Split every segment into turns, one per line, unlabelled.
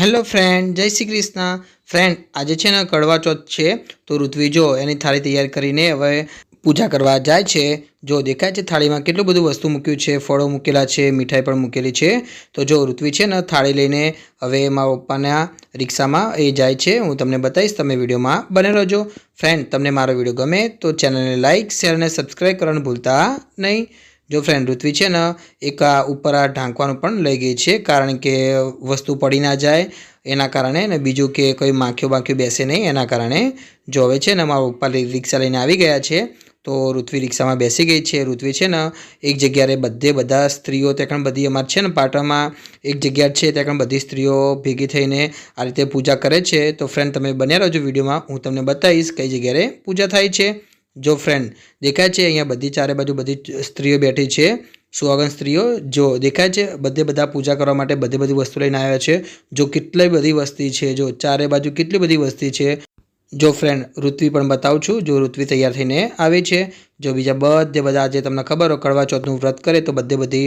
Hello friend, जय Shri Krishna. Friend, आज है ने कड़वा चौथ है तो ऋत्वी जो एनी थाળી तैयार करीने हवे पूजा करवा जाए छे। जो देखाय छे थाળી में केटલું બધું वस्तु मूक्યું છે, ફળો મૂકેલા છે, મીઠાઈ પણ મૂકેલી છે। તો જો ઋત્વી છે ને થાળી લઈને હવે મારા પપ્પાના રિક્ષામાં એ જાય છે। હું તમને બતાવીશ, તમે વિડીયોમાં બને રહેજો। ફ્રેન્ડ, તમને મારો વિડીયો ગમે તો ચેનલને લાઇક, શેર અને સબસ્ક્રાઈબ કરવાનું ભૂલતા નહીં। जो फ्रेंड ऋत्वी है ने एक ऊपर आ ढांकवानुं पण लई गई है, कारण के वस्तु पड़ी ना जाए एना कारणे ने बीजू के कोई माखियो बाखियो बेसे नहीं एना कारणे। जो हवे छे ने मारा पप्पा रिक्शा लईने आवी गया छे तो ऋत्वी रिक्शा में बेसी गई है। ऋत्वी है ने एक जग्याए बधा स्त्रीओ त्यां बधी अमार छे ने पाटणमां एक जग्या छे त्यां बधी स्त्रीओ भेगी थईने आ रीते पूजा करे छे। तो फ्रेंड, तमे बन्या रहोजो विडियोमां, हूँ तमने बतावीश कई जग्याए पूजा थाय छे। जो फ्रेंड देखाय छे अहींया बधी चारे बाजू बधी स्त्रीओ बैठी छे, सुहागन स्त्रीओ जो देखाय छे बधे बधा पूजा करवा माटे बधी बधी वस्तु लईने आव्या छे। जो केटली बधी वस्ती छे, जो चारे बाजू केटली बधी वस्ती छे। जो फ्रेंड ऋत्वी पण बतावुं छुं, जो ऋत्वी तैयार थईने आवे छे। जो बीजा बधे बधा आज तमने खबर हो कड़वा चौथनुं व्रत करे तो बधे बधी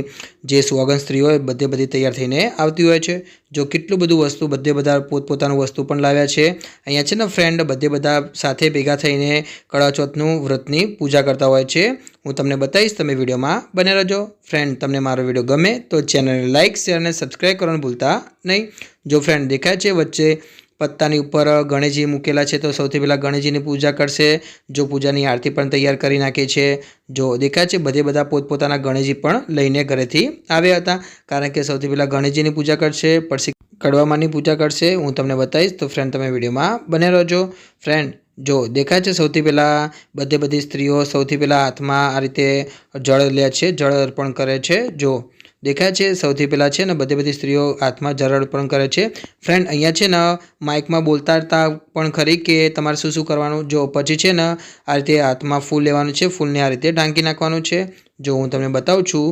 जे सुहागन स्त्री होय बधे बधी तैयार थईने आवती होय छे। जो केटલું બધું वस्तु बधे बधा पोतपोतानुं वस्तु पण लाव्या छे। अहींया छे ने फ्रेंड बधे बधा साथे भेगा थईने कड़वा चौथनुं व्रतनी पूजा करता होय छे। हूँ तमने बतावीश, तमे विडियोमां बने रहेजो। फ्रेंड, तमने मारो विडियो गमे तो चेनलने लाइक, शेर अने सब्सक्राइब करवानुं भूलता नहीं। जो फ्रेंड देखाय छे वच्चे पत्तानी उपर गणेशजी मूकेला छे तो सौथी पहेला गणेशजीनी पूजा करशे। जो पूजानी आरती पण तैयार करी नाखी छे। जो देखाय छे बधे बधा पोतपोताना गणेशजी पण लईने घरेथी आव्या हता, कारण के सौथी पहेला गणेशजीनी पूजा करशे, पछी कड़वा मानी पूजा करशे। हूँ तमने बतावीश, तो फ्रेंड तमे विडियोमां बने रहेजो। फ्रेंड, जो देखाय छे सौथी पहेला बधे बधी स्त्रीओ सौथी पहेला हाथमां आ रीते जळ ले छे, जळ अर्पण करे छे। जो देखाय छे सौथी पहेला छे ने बधी बधी स्त्रीओ हाथमां जळ अर्पण करे छे। फ्रेंड, अहींया छे ने माइकमां बोलता पण खरी के तमारे शुं शुं करवानुं। जो पछी छे ने आ रीते हाथमां फूल लेवानुं छे, फूलने आ रीते ढांकी नाखवानुं छे। जो हूँ तमने बतावुं छुं,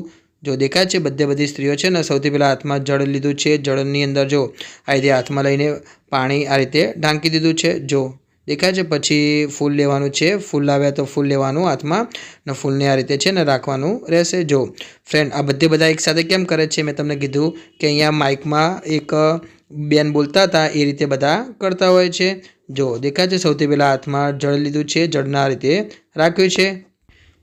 जो देखाय छे बधे बधी स्त्रीओ छे ने सौथी पहेला हाथमां जळ लीधुं छे। जळनी अंदर जो आ रीते हाथमां लईने पाणी आ रीते ढांकी दीधुं छे। जो देखाय छे पछी फूल लेवानुं छे, फूल लाव्या तो फूल लेवानुं हाथमां ने फूलने आ रीते छे ने राखवानुं रहेशे। जो फ्रेंड, आ बधे बधा एक साथे केम करे छे, मैं तमने कीधुं के अहींया माइकमां एक बेन बोलता हता ए रीते बधा करता होय छे। जो देखाय छे सौथी पहेला हाथमां जळ लीधुं छे, जळने आ रीते राख्युं छे।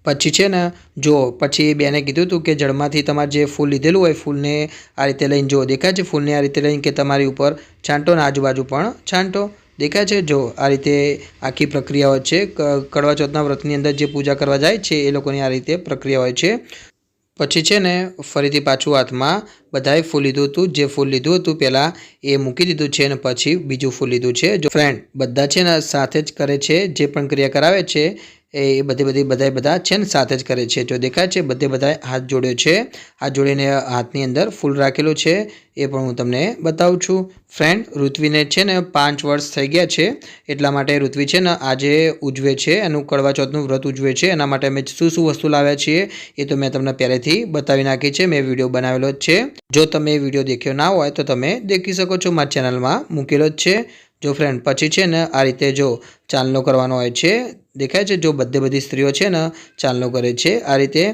पछी छे ने जो पछी बेने कीधुं हतुं के जळमांथी तमारे जे फूल लीधेलुं होय फूलने आ रीते लईने जो देखाय छे फूलने आ रीते लईने के तमारी उपर छांटो ने आजूबाजू पण छांटो। देखाय छे जो आ रीते आखी प्रक्रिया होय छे। कड़वा चौथना व्रतनी अंदर जे पूजा करवा जाय छे ए लोकोनी आ रीते प्रक्रिया होय छे। पछी छे ने फरीथी पाछुं हाथमां बधाए फूल लीधुं हतुं, जे फूल लीधुं हतुं पहेला ए मूकी दीधुं छे ने पछी बीजुं फूल लीधुं छे। जो फ्रेंड बधा छे ने साथे ज करे छे, जे पण क्रिया करावे छे ए बधाए बधा छे ने साथे ज करे छे। जो देखाय छे बधे बधाए हाथ जोड्यो छे, हाथ जोड़ीने हाथनी अंदर फूल राखेलुं छे ए पण हूँ तमने बतावुं छुं। फ्रेंड, ऋत्वीने छे ने 5 वर्ष थई गया छे, एटला माटे ऋत्वी छे ने आजे उजवे छे, एनुं कड़वा चौथनुं व्रत उजवे छे। एना माटे अमे शुं शुं वस्तु लाव्या छीए ए तो मैं तमने पहेलेथी बतावी नाखी छे, मैं विडियो बनावेलो ज छे। जो तमे विडियो देख्यो ना होय तो तमे देखी शको छो, मारी चेनलमां मूकेलो ज छे। जो फ्रेंड पछी छे ने आ रीते जो चालनो करवानो होय छे। देखाय छे जो बधे बधी स्त्रीओ छे ने चालनो करे छे आ रीते।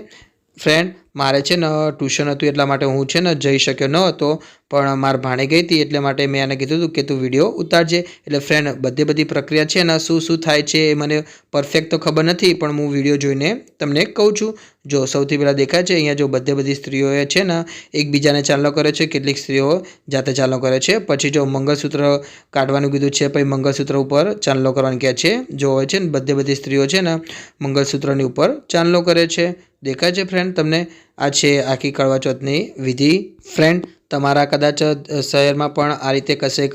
फ्रेंड, मारे छे ने ट्यूशन हतुं एटला माटे हूँ छे ने जई शक्यो न हतो, पण मारी भाणी गई हती एटले माटे मैं एने कीधुं हतुं के तू विडियो उतारजे। एटले फ्रेंड बधे बधी प्रक्रिया छे ने शुं शुं थाय छे ए मने परफेक्ट तो खबर नथी, पण हूँ विडियो जोईने तमने कहूं छुं। जो सौथी पहेला देखाय छे अहींया जो बधे बधी स्त्रीओ छे ने एकबीजाने चालनो करे छे, केटलीक स्त्रीओ जाते चालनो करे छे। पछी जो मंगलसूत्र काढवानुं कीधुं छे, पछी मंगलसूत्र उपर चालनो करवानुं कहे छे। जो होय छे ने बधे बधी स्त्रीओ छे ने मंगलसूत्रनी उपर चालनो करे छे। देखाय छे फ्रेंड तमने आ छे आखी कड़वा चौथनी विधि। फ्रेंड, तमारा कदाच शहेरमां पण आ रीते कशेक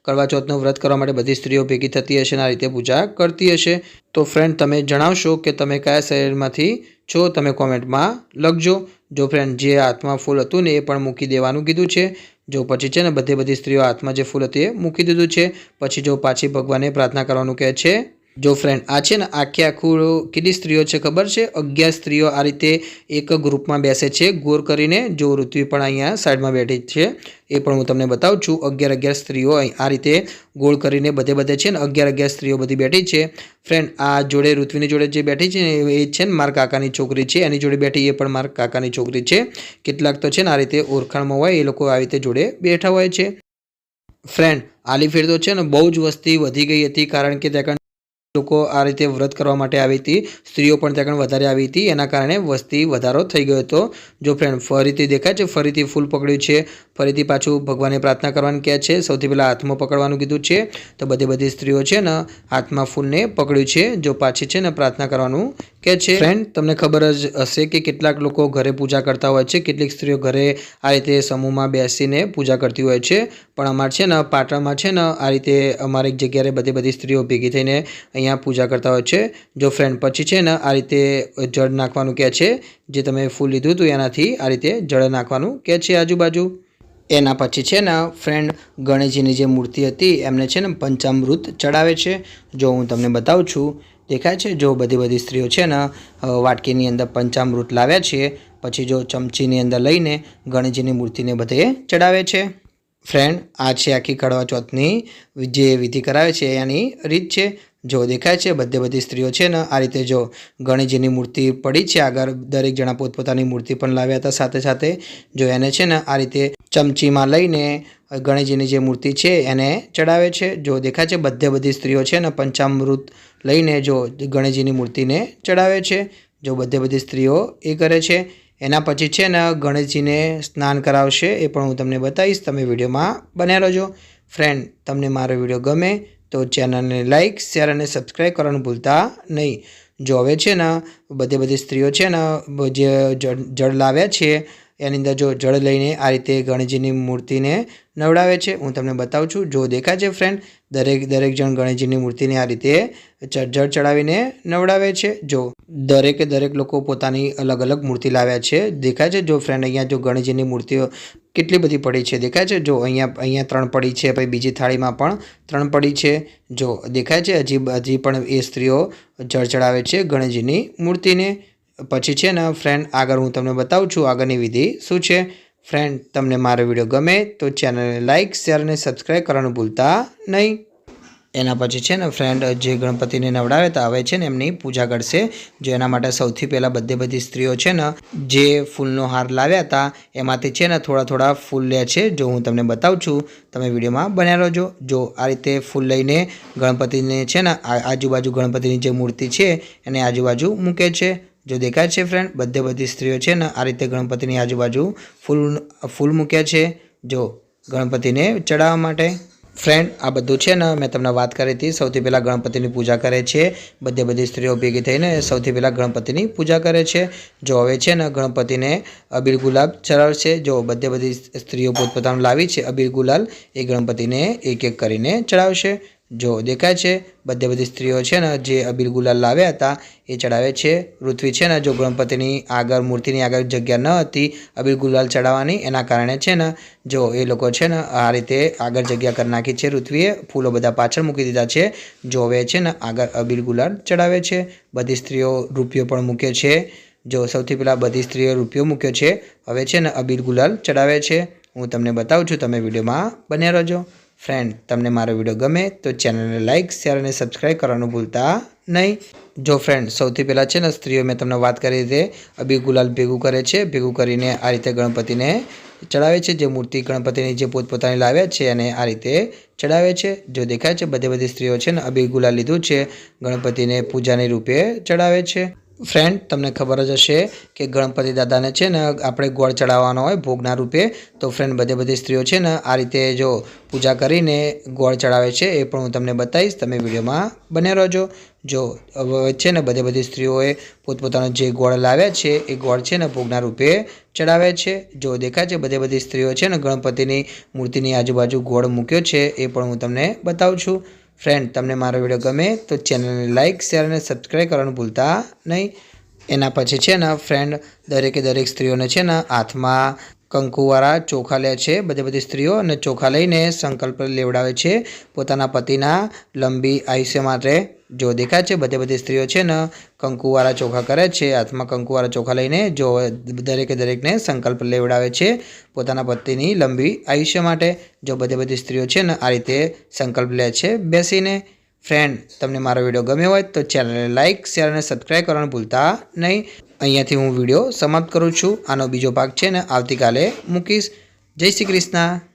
कड़वा चौथनुं व्रत करवा माटे बधी स्त्रीओ भेगी थती हशे ने आ रीते पूजा करती हशे। तो फ्रेंड, तमे जणावशो के तमे कया शहेरमांथी छो, तमे कॉमेंटमां लखजो। जो फ्रेंड जे हाथमां फूल हतुं ने ए पण मूकी देवानुं कीधुं छे। जो पछी छे ने बधे बधी स्त्रीओ हाथमां जे फूल हतुं ए मूकी दीधुं छे। पछी जो पाછી भगवाने प्रार्थना करवानुं कहे छे। जो फ्रेंड आ छे ने आखे आखुं केटली स्त्रीओ छे खबर छे, 11 स्त्रीओ आ रीते एक ग्रुपमां बेसे छे गोर करीने। जो ऋत्वी पण अहींया साइडमां बेठी छे ए पण हूँ तमने बतावुं छुं। 11 स्त्रीओ आ रीते गोल करीने बधे बधे छे ने 11 स्त्रीओ बधी बेठी छे। फ्रेंड, आ जोड़े ऋत्वीनी जोड़े जे बेठी छे ए छे ने मारा काकानी छोकरी छे, एनी जोड़े बेठी ए पण मारा काकानी छोकरी छे। केटलाक तो छे ने आ रीते ओळखाणमां होय ए लोको आ रीते जोड़े बेठा होय छे। ફ્રેન્ડ આલી ફેર તો છે ને બહુ જ વસ્તી વધી ગઈ હતી, કારણ કે ત્યાં લોકો આ રીતે વ્રત કરવા માટે આવી હતી, સ્ત્રીઓ પણ ત્યાં વધારે આવી હતી, એના કારણે વસ્તી વધારો થઈ ગયો હતો। જો ફ્રેન્ડ ફરીથી દેખાય છે, ફરીથી ફૂલ પકડ્યું છે, ફરીથી પાછું ભગવાને પ્રાર્થના કરવાનું કહે છે। સૌથી પહેલાં હાથમાં પકડવાનું કીધું છે, તો બધી સ્ત્રીઓ છે ને હાથમાં ફૂલને પકડ્યું છે, જો પાછી છે ને પ્રાર્થના કરવાનું કહે છે। ફ્રેન્ડ તમને ખબર જ હશે કે કેટલાક લોકો ઘરે પૂજા કરતા હોય છે, કેટલીક સ્ત્રીઓ ઘરે આ રીતે સમૂહમાં બેસીને પૂજા કરતી હોય છે, પણ અમારે છે ને પાટણમાં છે ને આ રીતે અમારી એક જગ્યાએ બધી સ્ત્રીઓ ભેગી થઈને અહીંયા પૂજા કરતા હોય છે। જો ફ્રેન્ડ પછી છે ને આ રીતે જળ નાખવાનું કહે છે, જે તમે ફૂલ લીધું હતું એનાથી આ રીતે જળ નાખવાનું કહે છે આજુબાજુ। એના પછી છે ને ફ્રેન્ડ ગણેશજીની જે મૂર્તિ હતી એમને છે ને પંચામૃત ચડાવે છે। જો હું તમને બતાવું છું, દેખાય છે, જો બધી સ્ત્રીઓ છે ને વાટકીની અંદર પંચામૃત લાવ્યા છે, પછી જો ચમચીની અંદર લઈને ગણેશજીની મૂર્તિને બધે ચડાવે છે। ફ્રેન્ડ આ છે આખી કડવા ચોથની જે વિધિ કરાવે છે એની રીત છે। જો દેખાય છે બધી સ્ત્રીઓ છે ને આ રીતે જો ગણેશજીની મૂર્તિ પડી છે આગળ, દરેક જણા પોતપોતાની મૂર્તિ પણ લાવ્યા હતા સાથે જો એને છે ને આ રીતે ચમચીમાં લઈને ગણેશજીની જે મૂર્તિ છે એને ચડાવે છે। જો દેખાય છે બધી સ્ત્રીઓ છે ને પંચામૃત લઈને જો ગણેશજીની મૂર્તિને ચડાવે છે, જો બધી સ્ત્રીઓ એ કરે છે। એના પછી છે ને ગણેશજીને સ્નાન કરાવશે, એ પણ હું તમને બતાવીશ, તમે વિડીયોમાં બન્યા રહેજો। ફ્રેન્ડ તમને મારો વિડીયો ગમે તો ચેનલને લાઇક, શેર અને સબસ્ક્રાઈબ કરવાનું ભૂલતા નહીં। જો હવે છે ને બધી સ્ત્રીઓ છે ને જે જળ લાવ્યા છે એની અંદર જો જળ લઈને આ રીતે ગણેશજીની મૂર્તિને નવડાવે છે, હું તમને બતાવું છું। જો દેખાય છે ફ્રેન્ડ દરેક જણ ગણેશજીની મૂર્તિને આ રીતે જળ ચડાવીને નવડાવે છે। જો દરેક લોકો પોતાની અલગ અલગ મૂર્તિ લાવ્યા છે, દેખાય છે। જો ફ્રેન્ડ અહીંયા જો ગણેશજીની મૂર્તિઓ કેટલી બધી પડી છે, દેખાય છે। જો અહીંયા 3 પડી છે, પછી બીજી થાળીમાં પણ 3 પડી છે, જો દેખાય છે। હજી પણ એ સ્ત્રીઓ જળ ચડાવે છે ગણેશજીની મૂર્તિને। પછી છે ને ફ્રેન્ડ આગળ હું તમને બતાવું છું આગળની વિધિ શું છે। ફ્રેન્ડ તમને મારો વિડીયો ગમે તો ચેનલને લાઇક, શેર અને સબસ્ક્રાઈબ કરવાનું ભૂલતા નહીં। એના પછી છે ને ફ્રેન્ડ જે ગણપતિને નવડાવ્યા હતા હવે છે ને એમની પૂજા કરશે। જો એના માટે સૌથી પહેલાં બધી સ્ત્રીઓ છે ને જે ફૂલનો હાર લાવ્યા હતા એમાંથી છે ને થોડા ફૂલ લે છે, જો હું તમને બતાવું છું, તમે વિડીયોમાં બન્યા રહેજો। જો આ રીતે ફૂલ લઈને ગણપતિને છે ને આજુબાજુ ગણપતિની જે મૂર્તિ છે એને આજુબાજુ મૂકે છે। જો દેખાય છે ફ્રેન્ડ બધી સ્ત્રીઓ છે ને આ રીતે ગણપતિની આજુબાજુ ફૂલ મૂક્યા છે, જો ગણપતિને ચડાવવા માટે। ફ્રેન્ડ આ બધું છે ને મેં તમને વાત કરી હતી, સૌથી પહેલાં ગણપતિની પૂજા કરે છે, બધી સ્ત્રીઓ ભેગી થઈને સૌથી પહેલાં ગણપતિની પૂજા કરે છે। જો હવે છે ને ગણપતિને અબીલ ગુલાબ ચડાવશે, જો બધી સ્ત્રીઓ પોતપોતાનું લાવી છે અબીલ ગુલાલ, એ ગણપતિને એક કરીને ચડાવશે। જો દેખાય છે બધી સ્ત્રીઓ છે ને જે અબીલ ગુલાલ લાવ્યા હતા એ ચડાવે છે। ઋત્વી છે ને જો ગણપતિની આગળ મૂર્તિની આગળ જગ્યા ન હતી અબીલ ગુલાલ ચડાવવાની, એના કારણે છે ને જો એ લોકો છે ને આ રીતે આગળ જગ્યા કરી નાખી છે, ઋત્વીએ ફૂલો બધા પાછળ મૂકી દીધા છે। જો હવે છે ને આગળ અબીલ ગુલાલ ચડાવે છે, બધી સ્ત્રીઓ રૂપિયો પણ મૂકે છે। જો સૌથી પહેલાં બધી સ્ત્રીઓ રૂપિયો મૂક્યો છે, હવે છે ને અબીલ ગુલાલ ચડાવે છે, હું તમને બતાવું છું, તમે વિડીયોમાં બન્યા રહેજો। ફ્રેન્ડ તમને મારો વિડીયો ગમે તો ચેનલને લાઇક, શેર અને સબસ્ક્રાઈબ કરવાનું ભૂલતા નહીં। જો ફ્રેન્ડ સૌથી પહેલાં છે ને સ્ત્રીઓ મેં તમને વાત કરી રીતે અબીલ ગુલાલ ભેગું કરે છે, ભેગું કરીને આ રીતે ગણપતિને ચડાવે છે, જે મૂર્તિ ગણપતિની જે પોતપોતાની લાવ્યા છે અને આ રીતે ચડાવે છે। જો દેખાય છે બધી સ્ત્રીઓ છે ને અબીલ ગુલાલ લીધું છે, ગણપતિને પૂજાની રૂપે ચડાવે છે। ફ્રેન્ડ તમને ખબર જ હશે કે ગણપતિ દાદાને છે ને આપણે ગોળ ચડાવવાનો હોય ભોગના રૂપે, તો ફ્રેન્ડ બધી સ્ત્રીઓ છે ને આ રીતે જો પૂજા કરીને ગોળ ચડાવે છે, એ પણ હું તમને બતાવીશ, તમે વિડીયોમાં બન્યા રહેજો। જો હવે છે ને બધી સ્ત્રીઓએ પોતપોતાનો જે ગોળ લાવ્યા છે એ ગોળ છે ને ભોગના રૂપે ચડાવે છે। જો દેખાય છે બધી સ્ત્રીઓ છે ને ગણપતિની મૂર્તિની આજુબાજુ ગોળ મૂક્યો છે, એ પણ હું તમને બતાવું છું। ફ્રેન્ડ તમને મારો વિડીયો ગમે તો ચેનલને લાઇક, શેર અને સબસ્ક્રાઈબ કરવાનું ભૂલતા નહીં। એના પછી છે ને ફ્રેન્ડ દરેક સ્ત્રીઓને છે ને હાથમાં કંકુવાળા ચોખા લે છે બધી સ્ત્રીઓ, અને ચોખા લઈને સંકલ્પ લેવડાવે છે પોતાના પતિના લંબી આયુષ્ય માટે। જો દેખાય છે બધી સ્ત્રીઓ છે ને કંકુવાળા ચોખા કરે છે, હાથમાં કંકુવાળા ચોખા લઈને જો દરેકને સંકલ્પ લેવડાવે છે પોતાના પતિની લંબી આયુષ્ય માટે। જો બધી સ્ત્રીઓ છે ને આ રીતે સંકલ્પ લે છે બેસીને। ફ્રેન્ડ તમને મારો વિડીયો ગમ્યો હોય તો ચેનલને લાઇક, શેર અને સબસ્ક્રાઈબ કરવાનું ભૂલતા નહીં। અહીંયાથી હું વિડીયો સમાપ્ત કરું છું, આનો બીજો ભાગ છે ને આવતીકાલે મૂકીશ। જય શ્રી કૃષ્ણ।